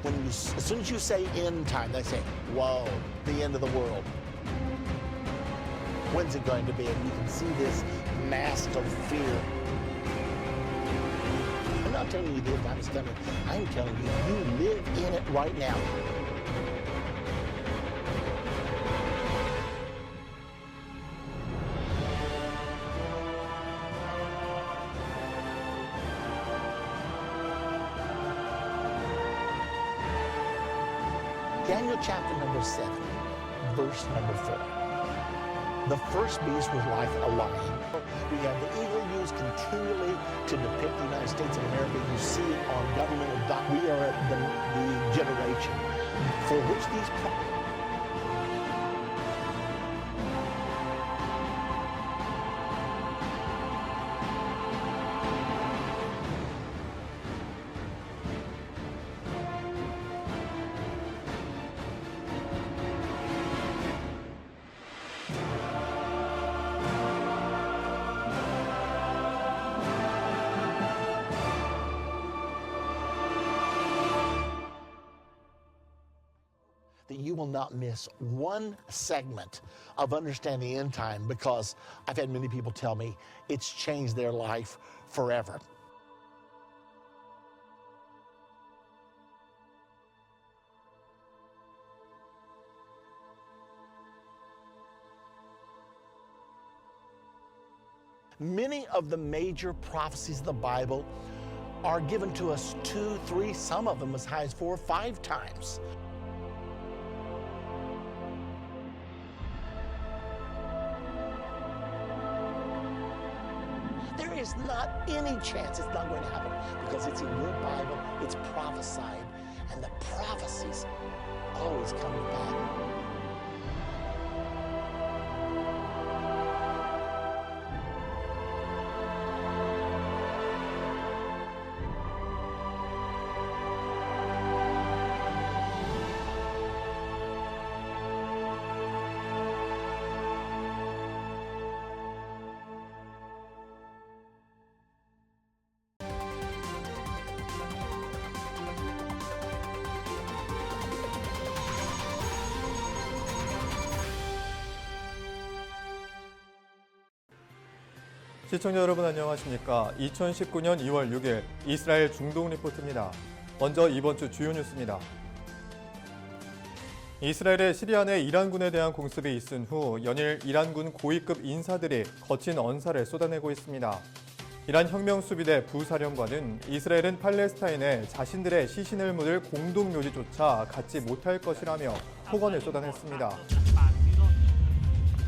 As soon as you say end time, they say, whoa, the end of the world. When's it going to be? And you can see this mask of fear. I'm not telling you the end time is coming. I'm telling you, you live in it right now. Daniel chapter number 7, verse number 4. The first beast was like a lion. We have the eagle used continually to depict the United States of America. You see it on governmental documents. We are at the generation for which these that you will not miss one segment of understanding the end time, because I've had many people tell me it's changed their life forever. Many of the major prophecies of the Bible are given to us 2, 3, some of them as high as 4 or 5 times. There is not any chance it's not going to happen, because it's in your Bible, it's prophesied, and the prophecies always coming back. 시청자 여러분 안녕하십니까? 2019년 2월 6일 이스라엘 중동 리포트입니다. 먼저 이번 주 주요 뉴스입니다. 이스라엘의 시리아 내 이란군에 대한 공습이 있은 후 연일 이란군 고위급 인사들이 거친 언사를 쏟아내고 있습니다. 이란 혁명수비대 부사령관은 이스라엘은 팔레스타인에 자신들의 시신을 묻을 공동묘지조차 갖지 못할 것이라며 폭언을 쏟아냈습니다.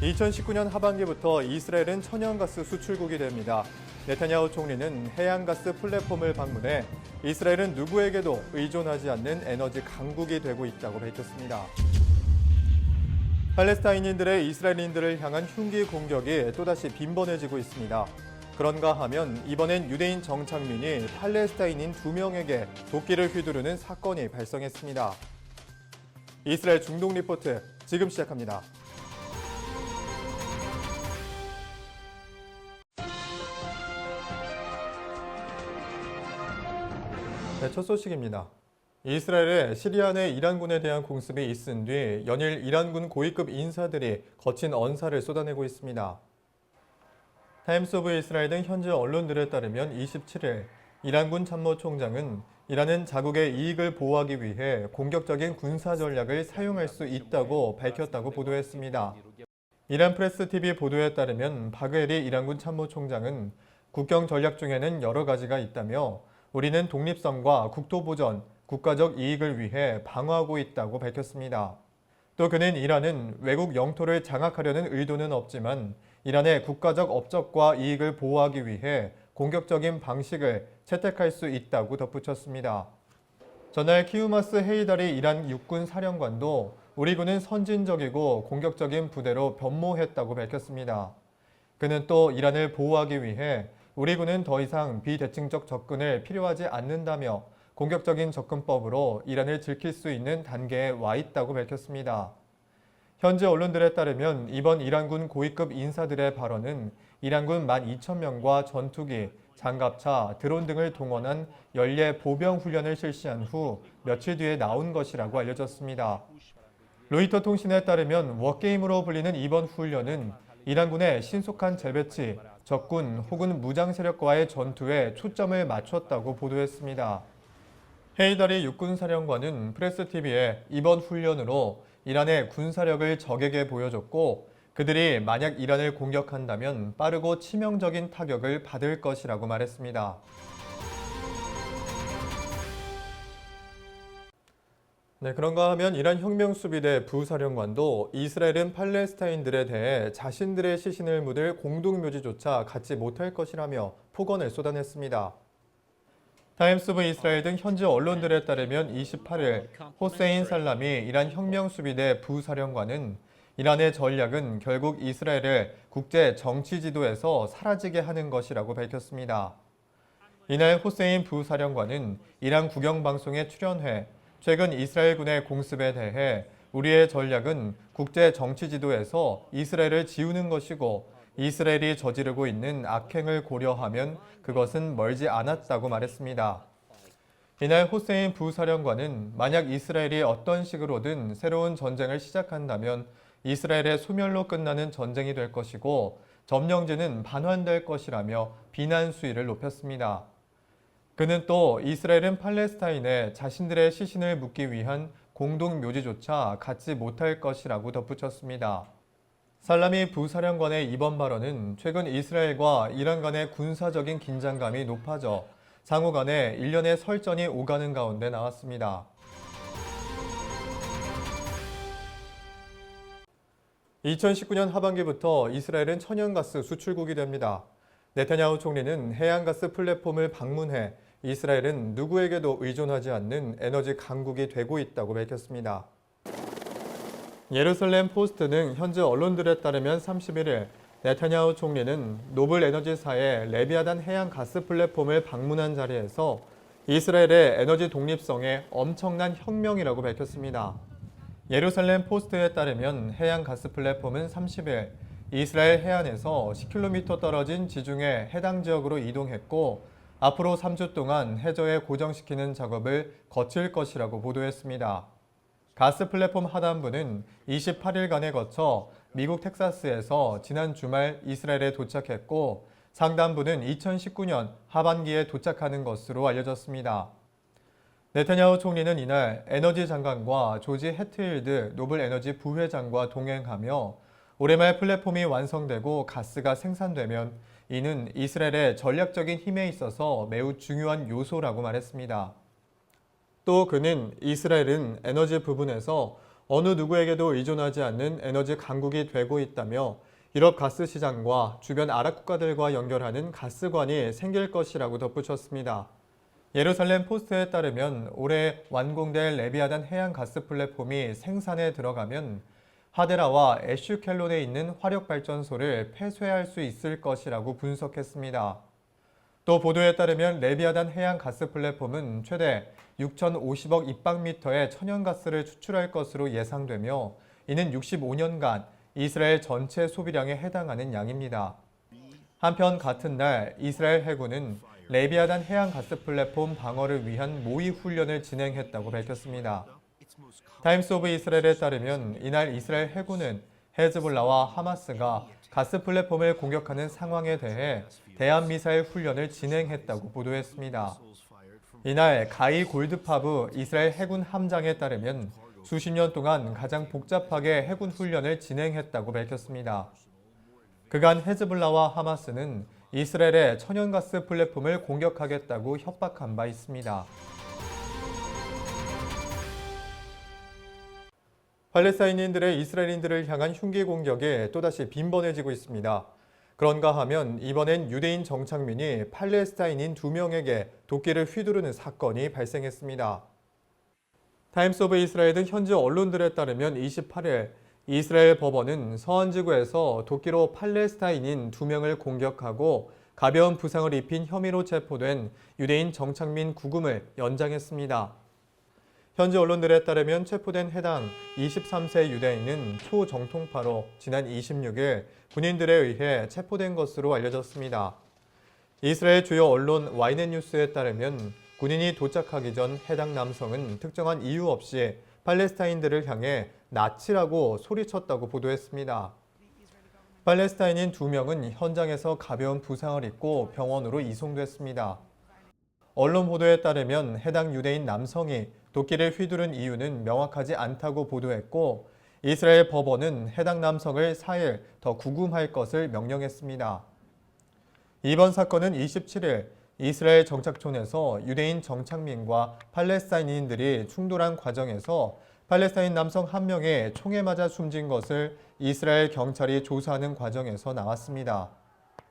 2019년 하반기부터 이스라엘은 천연가스 수출국이 됩니다. 네타냐후 총리는 해양가스 플랫폼을 방문해 이스라엘은 누구에게도 의존하지 않는 에너지 강국이 되고 있다고 밝혔습니다. 팔레스타인인들의 이스라엘인들을 향한 흉기 공격이 또다시 빈번해지고 있습니다. 그런가 하면 이번엔 유대인 정착민이 팔레스타인인 2명에게 도끼를 휘두르는 사건이 발생했습니다. 이스라엘 중동 리포트 지금 시작합니다. 네, 첫 소식입니다. 이스라엘의 시리아 내 이란군에 대한 공습이 있은 뒤 연일 이란군 고위급 인사들이 거친 언사를 쏟아내고 있습니다. 타임스 오브 이스라엘 등 현지 언론들에 따르면 27일 이란군 참모총장은 이란은 자국의 이익을 보호하기 위해 공격적인 군사 전략을 사용할 수 있다고 밝혔다고 보도했습니다. 이란 프레스 TV 보도에 따르면 바그에리 이란군 참모총장은 국경 전략 중에는 여러 가지가 있다며 우리는 독립성과 국토보전, 국가적 이익을 위해 방어하고 있다고 밝혔습니다. 또 그는 이란은 외국 영토를 장악하려는 의도는 없지만 이란의 국가적 업적과 이익을 보호하기 위해 공격적인 방식을 채택할 수 있다고 덧붙였습니다. 전날 키우마스 헤이다리 이란 육군 사령관도 우리 군은 선진적이고 공격적인 부대로 변모했다고 밝혔습니다. 그는 또 이란을 보호하기 위해 우리 군은 더 이상 비대칭적 접근을 필요하지 않는다며 공격적인 접근법으로 이란을 지킬 수 있는 단계에 와 있다고 밝혔습니다. 현지 언론들에 따르면 이번 이란군 고위급 인사들의 발언은 이란군 12,000명과 전투기, 장갑차, 드론 등을 동원한 연례 보병 훈련을 실시한 후 며칠 뒤에 나온 것이라고 알려졌습니다. 로이터 통신에 따르면 워게임으로 불리는 이번 훈련은 이란군의 신속한 재배치, 적군 혹은 무장 세력과의 전투에 초점을 맞췄다고 보도했습니다. 헤이다리 육군사령관은 프레스TV에 이번 훈련으로 이란의 군사력을 적에게 보여줬고 그들이 만약 이란을 공격한다면 빠르고 치명적인 타격을 받을 것이라고 말했습니다. 네, 그런가 하면 이란 혁명수비대 부사령관도 이스라엘은 팔레스타인들에 대해 자신들의 시신을 묻을 공동묘지조차 갖지 못할 것이라며 폭언을 쏟아냈습니다. 타임스 오브 이스라엘 등 현지 언론들에 따르면 28일 호세인 살라미 이란 혁명수비대 부사령관은 이란의 전략은 결국 이스라엘을 국제 정치 지도에서 사라지게 하는 것이라고 밝혔습니다. 이날 호세인 부사령관은 이란 국영방송에 출연해 최근 이스라엘군의 공습에 대해 우리의 전략은 국제 정치 지도에서 이스라엘을 지우는 것이고 이스라엘이 저지르고 있는 악행을 고려하면 그것은 멀지 않았다고 말했습니다. 이날 호세인 부사령관은 만약 이스라엘이 어떤 식으로든 새로운 전쟁을 시작한다면 이스라엘의 소멸로 끝나는 전쟁이 될 것이고 점령지는 반환될 것이라며 비난 수위를 높였습니다. 그는 또 이스라엘은 팔레스타인에 자신들의 시신을 묻기 위한 공동묘지조차 갖지 못할 것이라고 덧붙였습니다. 살라미 부사령관의 이번 발언은 최근 이스라엘과 이란 간의 군사적인 긴장감이 높아져 상호 간에 일련의 설전이 오가는 가운데 나왔습니다. (2019년) 하반기부터 이스라엘은 천연가스 수출국이 됩니다. 네타냐후 총리는 해양가스 플랫폼을 방문해 이스라엘은 누구에게도 의존하지 않는 에너지 강국이 되고 있다고 밝혔습니다. 예루살렘 포스트는 현지 언론들에 따르면 31일 네타냐후 총리는 노블 에너지사의 레비아단 해양가스 플랫폼을 방문한 자리에서 이스라엘의 에너지 독립성에 엄청난 혁명이라고 밝혔습니다. 예루살렘 포스트에 따르면 해양가스 플랫폼은 30일 이스라엘 해안에서 10km 떨어진 지중해 해당 지역으로 이동했고 앞으로 3주 동안 해저에 고정시키는 작업을 거칠 것이라고 보도했습니다. 가스 플랫폼 하단부는 28일간에 거쳐 미국 텍사스에서 지난 주말 이스라엘에 도착했고 상단부는 2019년 하반기에 도착하는 것으로 알려졌습니다. 네타냐후 총리는 이날 에너지 장관과 조지 해트힐드 노블 에너지 부회장과 동행하며 올해 말 플랫폼이 완성되고 가스가 생산되면 이는 이스라엘의 전략적인 힘에 있어서 매우 중요한 요소라고 말했습니다. 또 그는 이스라엘은 에너지 부분에서 어느 누구에게도 의존하지 않는 에너지 강국이 되고 있다며 유럽 가스 시장과 주변 아랍 국가들과 연결하는 가스관이 생길 것이라고 덧붙였습니다. 예루살렘 포스트에 따르면 올해 완공될 레비아단 해양 가스 플랫폼이 생산에 들어가면 하데라와 에슈켈론에 있는 화력발전소를 폐쇄할 수 있을 것이라고 분석했습니다. 또 보도에 따르면 레비아단 해양 가스 플랫폼은 최대 6,050억 입방미터의 천연가스를 추출할 것으로 예상되며 이는 65년간 이스라엘 전체 소비량에 해당하는 양입니다. 한편 같은 날 이스라엘 해군은 레비아단 해양 가스 플랫폼 방어를 위한 모의 훈련을 진행했다고 밝혔습니다. 타임스 오브 이스라엘에 따르면 이날 이스라엘 해군은 헤즈볼라와 하마스가 가스 플랫폼을 공격하는 상황에 대해 대한미사일 훈련을 진행했다고 보도했습니다. 이날 가이 골드파브 이스라엘 해군 함장에 따르면 수십 년 동안 가장 복잡하게 해군 훈련을 진행했다고 밝혔습니다. 그간 헤즈볼라와 하마스는 이스라엘의 천연가스 플랫폼을 공격하겠다고 협박한 바 있습니다. 팔레스타인인들의 이스라엘인들을 향한 흉기 공격이 또다시 빈번해지고 있습니다. 그런가 하면 이번엔 유대인 정착민이 팔레스타인인 2명에게 도끼를 휘두르는 사건이 발생했습니다. 타임스 오브 이스라엘 등 현지 언론들에 따르면 28일 이스라엘 법원은 서안지구에서 도끼로 팔레스타인인 2명을 공격하고 가벼운 부상을 입힌 혐의로 체포된 유대인 정착민 구금을 연장했습니다. 현지 언론들에 따르면 체포된 해당 23세 유대인은 초정통파로 지난 26일 군인들에 의해 체포된 것으로 알려졌습니다. 이스라엘 주요 언론 YNet뉴스에 따르면 군인이 도착하기 전 해당 남성은 특정한 이유 없이 팔레스타인들을 향해 나치라고 소리쳤다고 보도했습니다. 팔레스타인인 2명은 현장에서 가벼운 부상을 입고 병원으로 이송됐습니다. 언론 보도에 따르면 해당 유대인 남성이 도끼를 휘두른 이유는 명확하지 않다고 보도했고, 이스라엘 법원은 해당 남성을 4일 더 구금할 것을 명령했습니다. 이번 사건은 27일 이스라엘 정착촌에서 유대인 정착민과 팔레스타인인들이 충돌한 과정에서 팔레스타인 남성 1명이 총에 맞아 숨진 것을 이스라엘 경찰이 조사하는 과정에서 나왔습니다.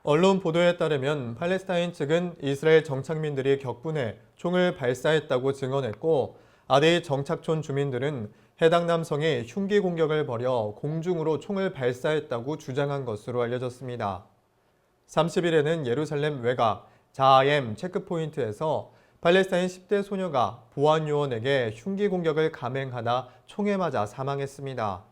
언론 보도에 따르면 팔레스타인 측은 이스라엘 정착민들이 격분해 총을 발사했다고 증언했고, 아데이 정착촌 주민들은 해당 남성이 흉기 공격을 벌여 공중으로 총을 발사했다고 주장한 것으로 알려졌습니다. 30일에는 예루살렘 외곽 자하엠 체크포인트에서 팔레스타인 10대 소녀가 보안 요원에게 흉기 공격을 감행하다 총에 맞아 사망했습니다.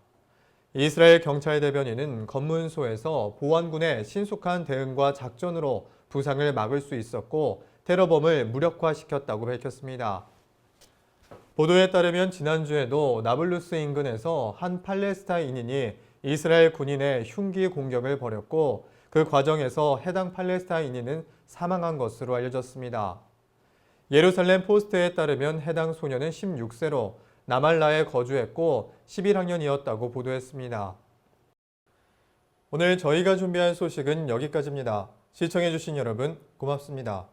이스라엘 경찰 대변인은 검문소에서 보안군의 신속한 대응과 작전으로 부상을 막을 수 있었고 테러범을 무력화시켰다고 밝혔습니다. 보도에 따르면 지난주에도 나블루스 인근에서 한 팔레스타인인이 이스라엘 군인의 흉기 공격을 벌였고 그 과정에서 해당 팔레스타인인은 사망한 것으로 알려졌습니다. 예루살렘 포스트에 따르면 해당 소녀는 16세로 나말라에 거주했고 11학년이었다고 보도했습니다. 오늘 저희가 준비한 소식은 여기까지입니다. 시청해주신 여러분 고맙습니다.